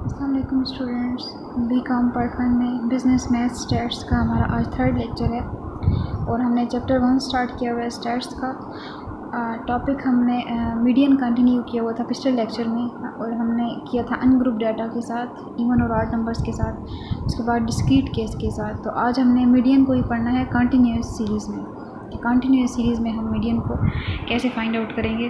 अस्सलाम वालेकुम students. BCom part 1 में बिज़नेस मैथ स्टैट्स का हमारा आज थर्ड लेक्चर है और हमने चैप्टर 1 स्टार्ट किया हुआ है स्टैट्स का। टॉपिक हमने मीडियन कंटिन्यू किया हुआ था पिछले लेक्चर में और हमने किया था अनग्रुप डाटा के साथ, इवन और ऑड नंबर्स के साथ, उसके बाद डिस्क्रीट केस के साथ। तो आज हमने मीडियन को ही पढ़ना है कंटिन्यूस सीरीज़ में। कंटिन्यूस सीरीज़ में हम मीडियन को कैसे फाइंड आउट करेंगे।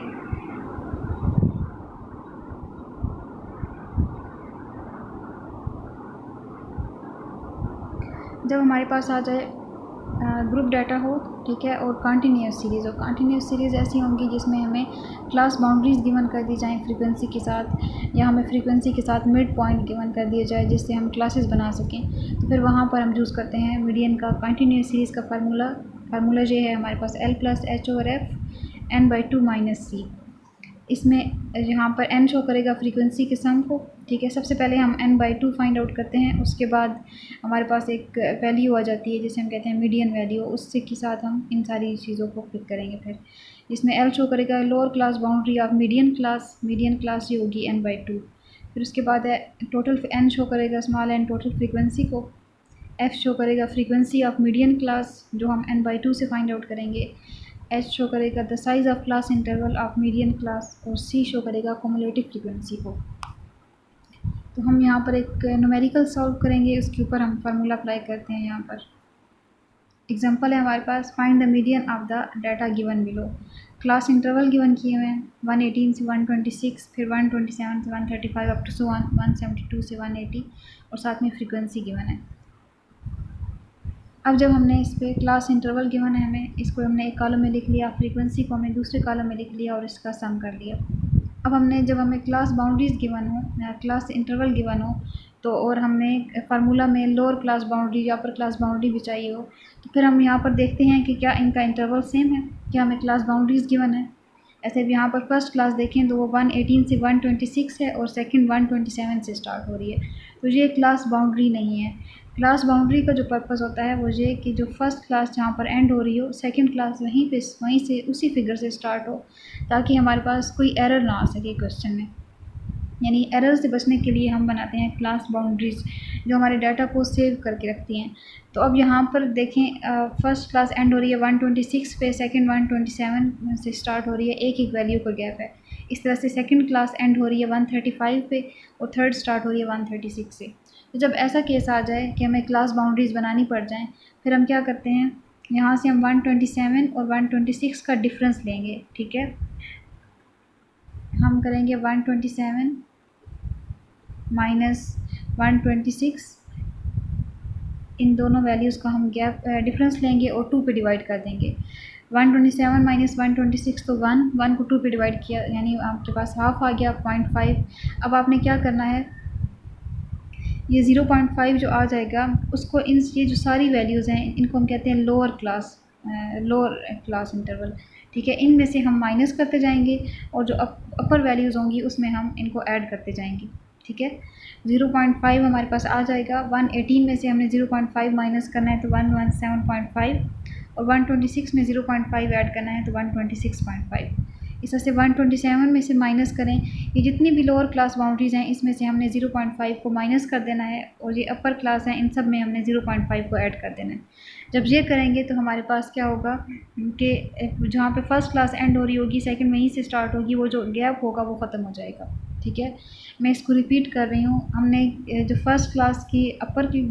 जब हमारे पास आ जाए ग्रुप डाटा हो, ठीक है, और कंटिन्यूस सीरीज़ हो। कंटिन्यूस सीरीज़ ऐसी होंगी जिसमें हमें क्लास बाउंड्रीज़ गिवन कर दी जाएँ फ्रीक्वेंसी के साथ, या हमें फ्रीक्वेंसी के साथ मिड पॉइंट गिवन कर दिया जाए जिससे हम क्लासेस बना सकें। तो फिर वहाँ पर हम यूज़ करते हैं मीडियन का कंटिन्यूस सीरीज़ का फार्मूला ये है हमारे पास L+H/F n/2 - c। इसमें यहाँ पर n शो करेगा फ्रीक्वेंसी के सम को, ठीक है। सबसे पहले हम n/2 फाइंड आउट करते हैं, उसके बाद हमारे पास एक वैल्यू आ जाती है जिसे हम कहते हैं मीडियन वैल्यू। उससे के साथ हम इन सारी चीज़ों को क्लिक करेंगे। फिर इसमें l शो करेगा lower class boundary of median class ये होगी n/2। फिर उसके बाद है टोटल n शो करेगा स्मॉल n टोटल फ्रीक्वेंसी को। f शो करेगा फ्रीक्वेंसी ऑफ मीडियन क्लास जो हम n/2 से फाइंड आउट करेंगे। H शो करेगा the size of class interval of median class और C शो करेगा क्युमुलेटिव फ्रीक्वेंसी को। तो हम यहाँ पर एक न्यूमेरिकल सॉल्व करेंगे, उसके ऊपर हम फार्मूला अप्लाई करते हैं। यहाँ पर एग्जांपल है हमारे पास, find the median of the data given below. Class interval given किए हुए हैं 118 से 126, फिर 127 से 135 अप टू 172 से 180 और साथ में फ्रीक्वेंसी गिवन है। अब जब हमने इस पर क्लास इंटरवल गिवन है हमें, इसको हमने एक कॉलम में लिख लिया, फ्रीक्वेंसी को हमने दूसरे कॉलम में लिख लिया और इसका सम कर लिया। अब हमने जब हमें क्लास बाउंड्रीज़ गिवन हो या क्लास इंटरवल गिवन हो तो और हमने फार्मूला में लोअर क्लास बाउंड्री या अपर क्लास बाउंड्री भी चाहिए हो, तो फिर हम यहाँ पर देखते हैं कि क्या इनका इंटरवल सेम है, क्या हमें क्लास बाउंड्रीज़ गिवन है। ऐसे भी यहाँ पर फर्स्ट क्लास देखें तो वो 118 से 126 है और सेकंड 127 से स्टार्ट हो रही है, तो ये क्लास बाउंड्री नहीं है। क्लास बाउंड्री का जो पर्पस होता है वो ये कि जो फर्स्ट क्लास जहाँ पर एंड हो रही हो, सेकंड क्लास वहीं से उसी फिगर से स्टार्ट हो, ताकि हमारे पास कोई एरर ना आ सके क्वेश्चन में। यानी एरर से बचने के लिए हम बनाते हैं क्लास बाउंड्रीज़ जो हमारे डाटा को सेव करके रखती हैं। तो अब यहाँ पर देखें, फर्स्ट क्लास एंड हो रही है 126 पे, सेकंड 127 से स्टार्ट हो रही है, एक वैल्यू का गैप है। इस तरह से सेकंड क्लास एंड हो रही है 135 पे और थर्ड स्टार्ट हो रही है 136 से। तो जब ऐसा केस आ जाए कि हमें क्लास बाउंड्रीज़ बनानी पड़ जाएँ, फिर हम क्या करते हैं, यहाँ से हम 127 और 126 का डिफरेंस लेंगे, ठीक है। हम करेंगे 127 माइनस 126, इन दोनों वैल्यूज़ का हम गैप डिफरेंस लेंगे और 2 पे डिवाइड कर देंगे। 127 माइनस 126 तो 1 को 2 पे डिवाइड किया, यानी आपके पास हाफ आ गया 0.5। अब आपने क्या करना है, ये 0.5 जो आ जाएगा उसको ये जो सारी वैल्यूज़ हैं इनको हम कहते हैं लोअर क्लास इंटरवल, ठीक है। इनमें से हम माइनस करते जाएंगे और जो अपर वैल्यूज़ होंगी उसमें हम इनको ऐड करते जाएंगे, ठीक है। 0.5 हमारे पास आ जाएगा, 118 में से हमने 0.5 माइनस करना है तो 117.5 और 126 में 0.5 ऐड करना है तो 126.5। इस तरह से 127 में से माइनस करें, ये जितनी भी लोअर क्लास बाउंड्रीज़ हैं इसमें से हमने 0.5 को माइनस कर देना है और ये अपर क्लास हैं इन सब में हमने 0.5 को ऐड कर देना है। जब ये करेंगे तो हमारे पास क्या होगा कि जहाँ पे फर्स्ट क्लास एंड हो रही होगी सेकंड वहीं से स्टार्ट होगी, वो जो गैप होगा वो ख़त्म हो जाएगा, ठीक है। मैं इसको रिपीट कर रही हूँ, हमने जो फर्स्ट क्लास की अपर की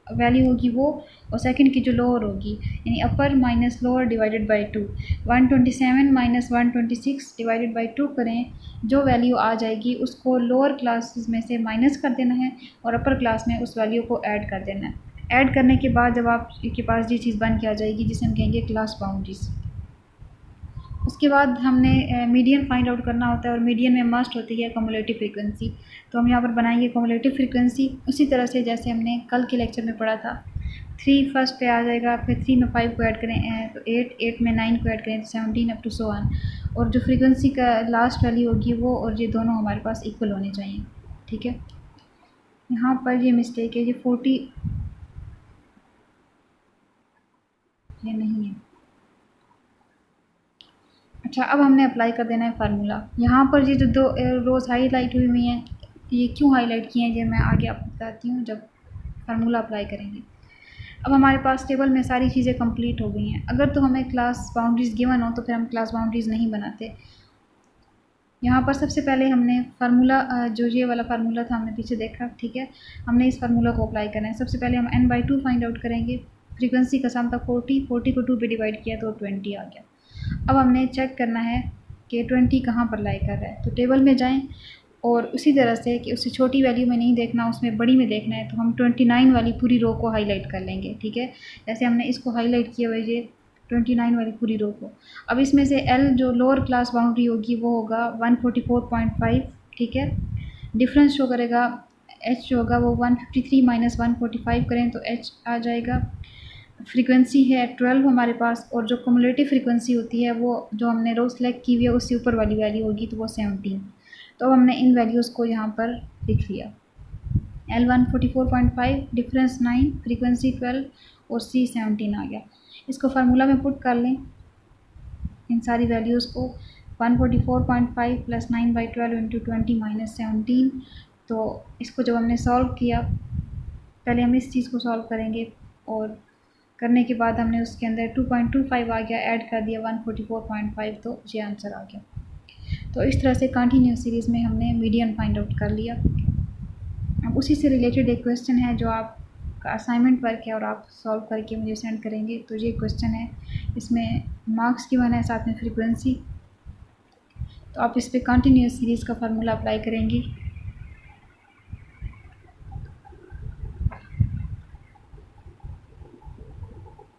वैल्यू होगी वो और सेकंड की जो लोअर होगी, यानी अपर minus lower divided by 2, 127 minus 126 divided by 2 करें, जो वैल्यू आ जाएगी उसको लोअर क्लासेस में से माइनस कर देना है और अपर क्लास में उस वैल्यू को ऐड कर देना है। ऐड करने के बाद जब आपके पास ये चीज़ बन के आ जाएगी जिसे हम कहेंगे क्लास बाउंड्रीज। उसके बाद हमने मीडियन फाइंड आउट करना होता है और मीडियन में मस्ट होती है क्युमुलेटिव फ्रीक्वेंसी। तो हम यहाँ पर बनाएंगे क्युमुलेटिव फ्रीक्वेंसी उसी तरह से जैसे हमने कल के लेक्चर में पढ़ा था। 3 फर्स्ट पे आ जाएगा, फिर 3 में 5 को ऐड करें तो 8 में 9 को ऐड करें तो 17 अप टू सो ऑन, और जो फ्रीक्वेंसी का लास्ट वैल्यू होगी वो और ये दोनों हमारे पास इक्वल होने चाहिए, ठीक है। यहाँ पर ये मिस्टेक है, ये 40 ये नहीं है। अच्छा, अब हमने अप्लाई कर देना है फार्मूला। यहाँ पर ये जो दो रोज़ हाईलाइट हुई हैं ये क्यों हाईलाइट किए हैं ये मैं आगे आपको बताती हूँ जब फार्मूला अप्लाई करेंगे। अब हमारे पास टेबल में सारी चीज़ें कंप्लीट हो गई हैं। अगर तो हमें क्लास बाउंड्रीज़ गिवन हो तो फिर हम क्लास बाउंड्रीज़ नहीं बनाते। यहाँ पर सबसे पहले हमने फार्मूला जो ये वाला फार्मूला था हमने पीछे देखा, ठीक है। हमने इस फार्मूला को अप्लाई करना है। सबसे पहले हम n/2 फाइंड आउट करेंगे। फ्रीक्वेंसी का सम था 40 को 2 पे डिवाइड किया तो 20 आ गया। अब हमने चेक करना है कि 20 कहाँ पर लाई कर रहा है। तो टेबल में जाएं और उसी तरह से कि उससे छोटी वैल्यू में नहीं देखना, उसमें बड़ी में देखना है, तो हम 29 वाली पूरी रो को हाईलाइट कर लेंगे, ठीक है। जैसे हमने इसको हाईलाइट किया हुआ है, ये 29 वाली पूरी रो को। अब इसमें से L जो लोअर क्लास बाउंड्री होगी वो होगा 144.5, ठीक है। डिफरेंस शो करेगा H जो होगा वो 153 माइनस 145 करें तो H आ जाएगा। फ्रीक्वेंसी है 12 हमारे पास, और जो कम्युलेटिव फ्रीक्वेंसी होती है वो जो हमने रो सेलेक्ट की हुई है उससे ऊपर वाली वैल्यू होगी तो वो 17। तो अब हमने इन वैल्यूज़ को यहाँ पर लिख लिया। L 144.5, डिफरेंस 9, फ्रीक्वेंसी 12 और C 17 आ गया। इसको फार्मूला में पुट कर लें इन सारी वैल्यूज़ को। 144.5 प्लस 9/12 इंटू 20 माइनस 17। तो इसको जब हमने सॉल्व किया, पहले हम इस चीज़ को सॉल्व करेंगे और करने के बाद हमने उसके अंदर 2.25 आ गया, ऐड कर दिया 144.5 तो ये आंसर आ गया। तो इस तरह से कंटिन्यूस सीरीज़ में हमने मीडियन फाइंड आउट कर लिया। अब उसी से रिलेटेड एक क्वेश्चन है जो आपका असाइनमेंट वर्क है और आप सॉल्व करके मुझे सेंड करेंगे। तो ये क्वेश्चन है, इसमें मार्क्स गिवन है, साथ में फ्रीक्वेंसी। तो आप इस पर कंटिन्यूस सीरीज़ का फार्मूला अप्लाई करेंगे।